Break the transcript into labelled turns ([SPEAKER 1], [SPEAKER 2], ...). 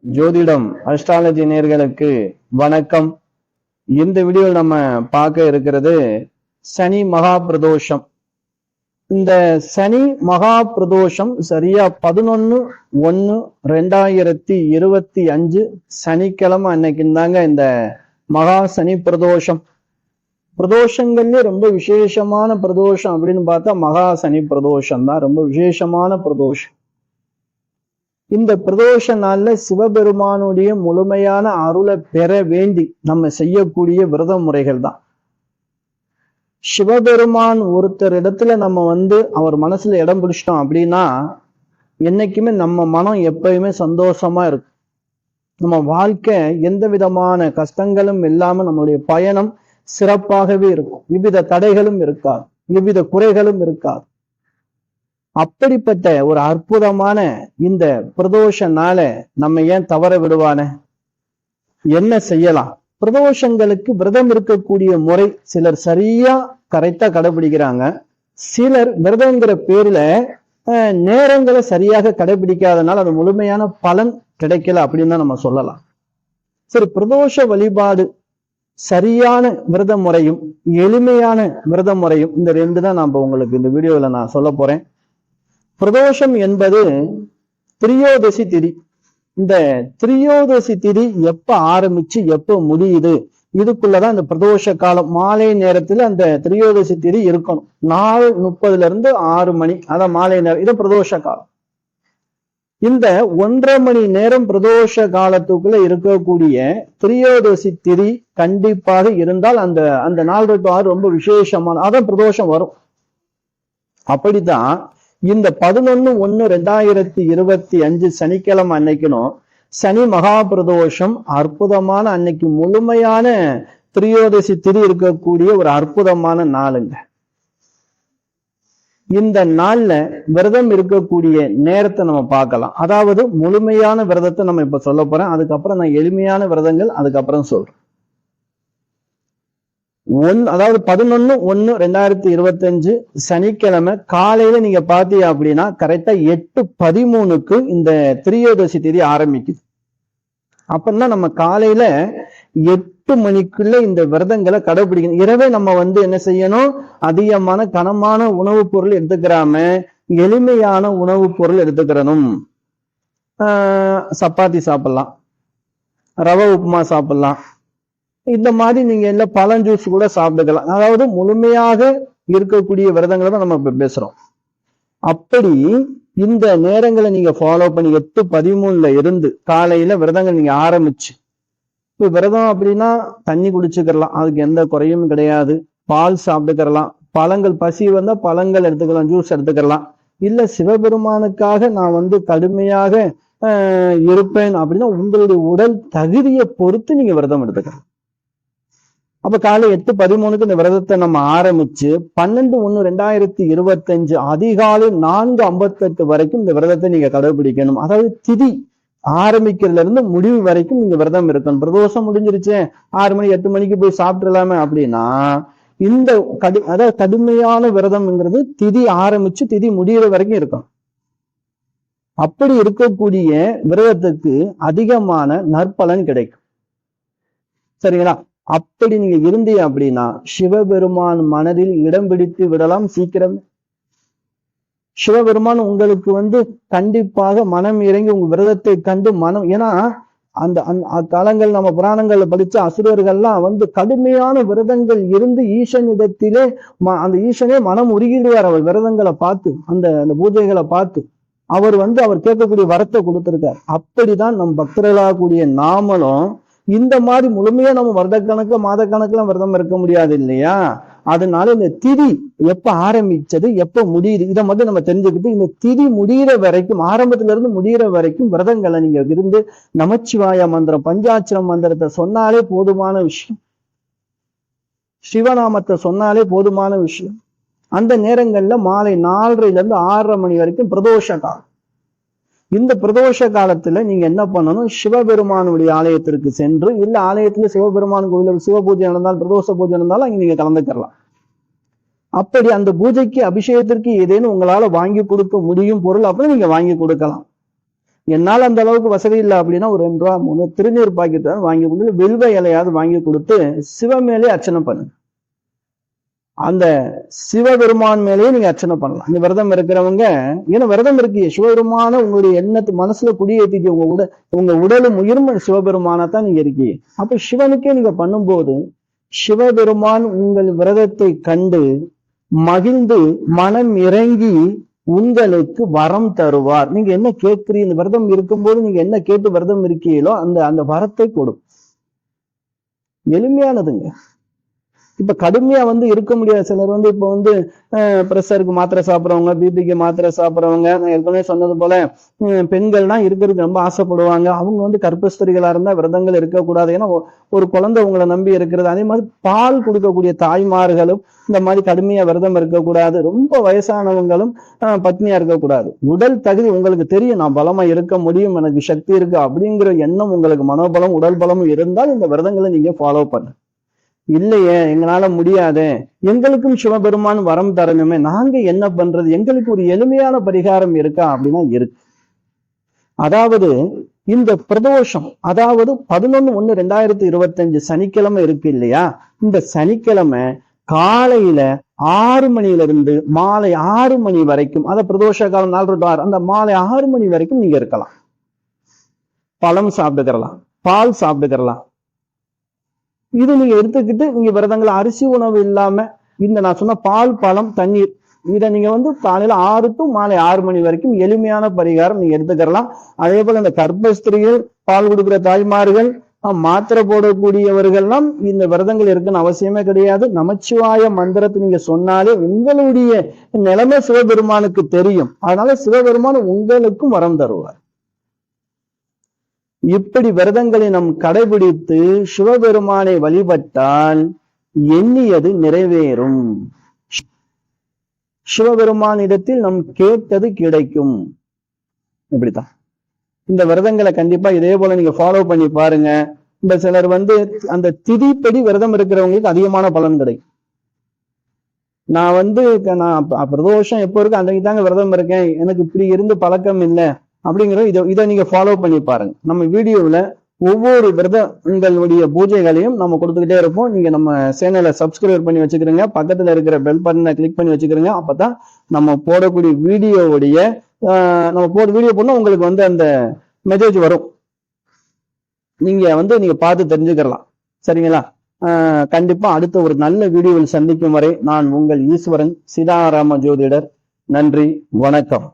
[SPEAKER 1] ஜோதிடம் அஸ்ட்ராலஜி நேர்களுக்கு வணக்கம். இந்த வீடியோவில் நம்ம பார்க்க இருக்கிறது சனி மகா பிரதோஷம். இந்த சனி மகா பிரதோஷம் சரியா 11/1/2025 சனிக்கிழமை அன்னைக்கு தாங்க இந்த மகா சனி பிரதோஷம். பிரதோஷங்கள்ல ரொம்ப விசேஷமான பிரதோஷம் அப்படின்னு பார்த்தா மகா சனி பிரதோஷம் தான் ரொம்ப விசேஷமான பிரதோஷம். இந்த பிரதோஷ நாள்ல சிவபெருமானுடைய முழுமையான அருளை பெற வேண்டி நம்ம செய்யக்கூடிய விரத முறைகள் தான். சிவபெருமான் ஒருத்தர் இடத்துல நம்ம அவர் மனசுல இடம் பிடிச்சிட்டோம் அப்படின்னா என்னைக்குமே நம்ம மனம் எப்பயுமே சந்தோஷமா இருக்கும். நம்ம வாழ்க்கை எந்த விதமான கஷ்டங்களும் இல்லாம நம்மளுடைய பயணம் சிறப்பாகவே இருக்கும். எவ்வித தடைகளும் இருக்காது, எவ்வித குறைகளும் இருக்காது. அப்படிப்பட்ட ஒரு அற்புதமான இந்த பிரதோஷ நாளை நம்ம ஏன் தவற விடுவானே? என்ன செய்யலாம்? பிரதோஷங்களுக்கு விரதம் இருக்கக்கூடிய முறை சிலர் சரியா கரெக்டா கடைபிடிக்கிறாங்க. சிலர் விரதங்கிற பேர்ல நேரங்களை சரியாக கடைபிடிக்காதனால அது முழுமையான பலன் கிடைக்கல அப்படின்னு தான் நம்ம சொல்லலாம். சரி, பிரதோஷ வழிபாடு சரியான விரத முறையும் எளிமையான விரத முறையும் இந்த ரெண்டு தான் நான் உங்களுக்கு இந்த வீடியோவில் நான் சொல்ல போறேன். பிரதோஷம் என்பது திரியோதசி திதி. இந்த திரியோதசி திதி எப்ப ஆரம்பிச்சு எப்ப முடியுது, இதுக்குள்ளதான் இந்த பிரதோஷ காலம். மாலை நேரத்துல அந்த திரியோதசி திதி இருக்கணும். 4:30 6 மணி, அதான் மாலை நேரம். இது பிரதோஷ காலம். இந்த 1.5 மணி நேரம் பிரதோஷ காலத்துக்குள்ள இருக்கக்கூடிய திரியோதசி திதி கண்டிப்பாக இருந்தால் அந்த அந்த 4 to 6 ரொம்ப விசேஷமான அதான் பிரதோஷம் வரும். அப்படித்தான் இந்த 11/1/2025 சனிக்கிழமை அன்னைக்கணும் சனி மகா பிரதோஷம் அற்புதமான அன்னைக்கு முழுமையான திரியோதசி திதி இருக்கக்கூடிய ஒரு அற்புதமான நாளுங்க. இந்த நாள்ல விரதம் இருக்கக்கூடிய நேரத்தை நம்ம பார்க்கலாம். அதாவது முழுமையான விரதத்தை நம்ம இப்ப சொல்ல போறேன். அதுக்கப்புறம் நான் எளிமையான விரதங்கள் அதுக்கப்புறம் சொல்றேன். அதாவது 11/1/2025 சனிக்கிழமை காலையில நீங்க பாத்தீங்க அப்படின்னா கரெக்டா 8:13க்கு இந்த திரியோதசி திதி ஆரம்பிக்குது. அப்படின்னா நம்ம காலையில 8 மணிக்குள்ள இந்த விரதங்களை கடைபிடிக்கணும். இரவே நம்ம என்ன செய்யணும்? அதிகமான கனமான உணவுப் பொருள் எடுத்துக்கிறாம எளிமையான உணவுப் பொருள் எடுத்துக்கிறணும். சப்பாத்தி சாப்பிடலாம், ரவை உப்புமா சாப்பிடலாம், இந்த மாதிரி நீங்க எல்லாம் பழஞ்சூஸ் கூட சாப்பிட்டுக்கலாம். அதாவது முழுமையாக இருக்கக்கூடிய விரதங்களை தான் நம்ம இப்ப பேசுறோம். அப்படி இந்த நேரங்களை நீங்க ஃபாலோ பண்ணி 8:13 இருந்து காலையில விரதங்கள் நீங்க ஆரம்பிச்சு, இப்ப விரதம் அப்படின்னா தண்ணி குடிச்சுக்கலாம், அதுக்கு எந்த குறையும் கிடையாது. பால் சாப்பிட்டுக்கலாம், பழங்கள் பசி வந்தா பழங்கள் எடுத்துக்கலாம், ஜூஸ் எடுத்துக்கலாம். இல்ல சிவபெருமானுக்காக நான் கடுமையாக இருப்பேன் அப்படின்னா உங்களுடைய உடல் தகுதியை பொறுத்து நீங்க விரதம் எடுத்துக்கலாம். அப்ப காலை 8:13க்கு இந்த விரதத்தை நம்ம ஆரம்பிச்சு 12/1/2025 அதிகாலை 4:58 வரைக்கும் இந்த விரதத்தை நீங்க கடைபிடிக்கணும். அதாவது திதி ஆரம்பிக்கிறதுல இருந்து முடிவு வரைக்கும் நீங்க விரதம் இருக்கணும். பிரதோஷம் முடிஞ்சிருச்சு 6 மணி 8 மணிக்கு போய் சாப்பிட்டுலாமே அப்படின்னா இந்த அதாவது கடுமையான விரதம்ங்கிறது திதி ஆரம்பிச்சு திதி முடிகிற வரைக்கும் இருக்கும். அப்படி இருக்கக்கூடிய விரதத்துக்கு அதிகமான நற்பலன் கிடைக்கும். சரிங்களா? அப்படி நீங்க இருந்தீங்க அப்படின்னா சிவபெருமான் மனதில் இடம் பிடித்து விடலாம் சீக்கிரம். சிவபெருமான் உங்களுக்கு கண்டிப்பாக மனம் இறங்கி உங்க விரதத்தை கண்டு மனம், ஏன்னா அந்த காலங்கள் நம்ம புராணங்கள்ல படிச்ச அசுரர்கள்லாம் கடுமையான விரதங்கள் இருந்து ஈசனிடத்திலே அந்த ஈசனே மனம் உருகிடுவார். அவர் விரதங்களை பார்த்து அந்த பூஜைகளை பார்த்து அவர் அவர் கேட்கக்கூடிய வரத்தை கொடுத்திருக்கார். அப்படிதான் நம் பக்தர்களாகக்கூடிய நாமளும் இந்த மாதிரி முழுமையா நம்ம வருடக்கணக்குல மாதக்கணக்குல விரதம் இருக்க முடியாது இல்லையா? அதனால இந்த திதி எப்ப ஆரம்பிச்சது எப்ப முடியுது இதை மட்டும் நம்ம தெரிஞ்சுக்கிட்டு இந்த திதி முடிகிற வரைக்கும், ஆரம்பத்துல இருந்து முடிகிற வரைக்கும் விரதங்களை நீங்க இருந்து நமச்சிவாய மந்திரம் பஞ்சாட்சர மந்திரத்தை சொன்னாலே போதுமான விஷயம். சிவநாமத்தை சொன்னாலே போதுமான விஷயம். அந்த நேரங்கள்ல மாலை 4:30 6:30 மணி வரைக்கும் பிரதோஷ காலம். இந்த பிரதோஷ காலத்துல நீங்க என்ன பண்ணணும்? சிவபெருமானுடைய ஆலயத்திற்கு சென்று, இல்ல ஆலயத்துல சிவபெருமான் கோவில் சிவ பூஜை நடந்தாலும் பிரதோஷ பூஜை நடந்தாலும் அங்க நீங்க கலந்துக்கலாம். அப்படி அந்த பூஜைக்கு அபிஷேகத்திற்கு ஏதேனும் உங்களால வாங்கி கொடுக்க முடியும் பொருள் அப்படி நீங்க வாங்கி கொடுக்கலாம். என்னால் அந்த அளவுக்கு வசதி இல்லை அப்படின்னா ஒரு 2 ரூபா 3 திருநீர் பாக்கெட் வாங்கி கொடுத்து வில்வ இலையாவது வாங்கி கொடுத்து சிவமேலே அர்ச்சனை பண்ணுங்க. அந்த சிவபெருமான் மேலேயே நீங்க அர்ச்சனை பண்ணலாம். இந்த விரதம் இருக்கிறவங்க, ஏன்னா விரதம் இருக்கு சிவபெருமான உங்களுடைய எண்ணத்து மனசுல குடியேற்றிட்டு உங்க உடலும் உயிரும் சிவபெருமானத்தான் நீங்க இருக்கீங்க. அப்ப சிவனுக்கே நீங்க பண்ணும்போது சிவபெருமான் உங்கள் விரதத்தை கண்டு மகிழ்ந்து மனம் இறங்கி உங்களுக்கு வரம் தருவார். நீங்க என்ன கேட்கிறீங்க, இந்த விரதம் இருக்கும்போது நீங்க என்ன கேட்டு விரதம் இருக்கீங்களோ அந்த வரத்தை கொடும். எளிமையானதுங்க. இப்ப கடுமையா இருக்க முடியாது. சிலர் இப்ப பிரஷருக்கு மாத்திரை சாப்பிட்றவங்க, பிபிக்கு மாத்திரை சாப்பிட்றவங்க, நான் ஏற்கனவே சொன்னது போல பெண்கள்னா இருக்கிறதுக்கு ரொம்ப ஆசைப்படுவாங்க. அவங்க கர்ப்பஸ்திரிகளா இருந்தா விரதங்கள் இருக்கக்கூடாது. ஏன்னா ஒரு குழந்தை உங்களை நம்பி இருக்கிறது. அதே மாதிரி பால் கொடுக்கக்கூடிய தாய்மார்களும் இந்த மாதிரி கடுமையா விரதம் இருக்கக்கூடாது. ரொம்ப வயசானவங்களும் பத்னியா இருக்கக்கூடாது. உடல் தகுதி உங்களுக்கு தெரியும், நான் பலமா இருக்க முடியும், எனக்கு சக்தி இருக்கு அப்படிங்கிற எண்ணம் உங்களுக்கு மனோபலம் உடல் பலமும் இருந்தால் இந்த விரதங்களை நீங்க ஃபாலோ பண்ணு. இல்லையே எங்களால முடியாது, எங்களுக்கும் சிவபெருமான் வரம் தரணுமே, நாங்க என்ன பண்றது, எங்களுக்கு ஒரு எளிமையான பரிகாரம் இருக்கா அப்படின்னா இருக்கு. அதாவது இந்த பிரதோஷம், அதாவது 11/1/2025 சனிக்கிழமை இருக்கு இல்லையா, இந்த சனிக்கிழமை காலையில 6 மணியிலிருந்து மாலை 6 மணி வரைக்கும், அத பிரதோஷ காலம் 4 to 6, அந்த மாலை 6 மணி வரைக்கும் நீங்க இருக்கலாம். பழம் சாப்பிட்டுக்கிறலாம், பால் சாப்பிட்டுக்கிறலாம். இது நீங்க எடுத்துக்கிட்டு நீங்க விரதங்கள் அரிசி உணவு இல்லாம இந்த நான் சொன்ன பால் பழம் தண்ணீர் இதை நீங்க காலையில 6 to மாலை 6 மணி வரைக்கும் எளிமையான பரிகாரம் நீங்க எடுத்துக்கலாம். அதே போல இந்த கர்ப்பஸ்திரிகள், பால் கொடுக்கிற தாய்மார்கள், மாத்திரை போடக்கூடியவர்கள்லாம் இந்த விரதங்கள் இருக்குன்னு அவசியமே கிடையாது. நமச்சிவாய மந்திரத்தை நீங்க சொன்னாலே உங்களுடைய நிலைமை சிவபெருமானுக்கு தெரியும். அதனால சிவபெருமான் உங்களுக்கும் வரம் தருவார். இப்படி விரதங்களை நம் கடைபிடித்து சிவபெருமானை வழிபட்டால் எண்ணியது நிறைவேறும். சிவபெருமானிடத்தில் நம் கேட்டது கிடைக்கும். இப்படித்தான் இந்த விரதங்களை கண்டிப்பா இதே போல நீங்க ஃபாலோ பண்ணி பாருங்க. இந்த சிலர் அந்த திதிப்படி விரதம் இருக்கிறவங்களுக்கு அதிகமான பலன் கிடைக்கும். நான் பிரதோஷம் எப்போ இருக்கு அன்றைக்கு தாங்க விரதம் இருக்கேன், எனக்கு இப்படி இருந்து பழக்கம் இல்லை அப்படிங்கிற இதை நீங்க ஃபாலோ பண்ணி பாருங்க. நம்ம வீடியோவில் ஒவ்வொரு விரதங்களுடைய பூஜைகளையும் நம்ம கொடுத்துக்கிட்டே இருப்போம். நீங்க நம்ம சேனலை சப்ஸ்கிரைப் பண்ணி வச்சுக்கிறீங்க, பக்கத்துல இருக்கிற பெல் பட்டனை கிளிக் பண்ணி வச்சுக்கிறீங்க. அப்பதான் நம்ம போடக்கூடிய வீடியோவுடைய வீடியோ போனா உங்களுக்கு அந்த மெசேஜ் வரும். நீங்க பார்த்து தெரிஞ்சுக்கலாம். சரிங்களா? கண்டிப்பா அடுத்த ஒரு நல்ல வீடியோவில் சந்திக்கும் வரை நான் உங்கள் ஈஸ்வரன் சீதாராம ஜோதிடர். நன்றி, வணக்கம்.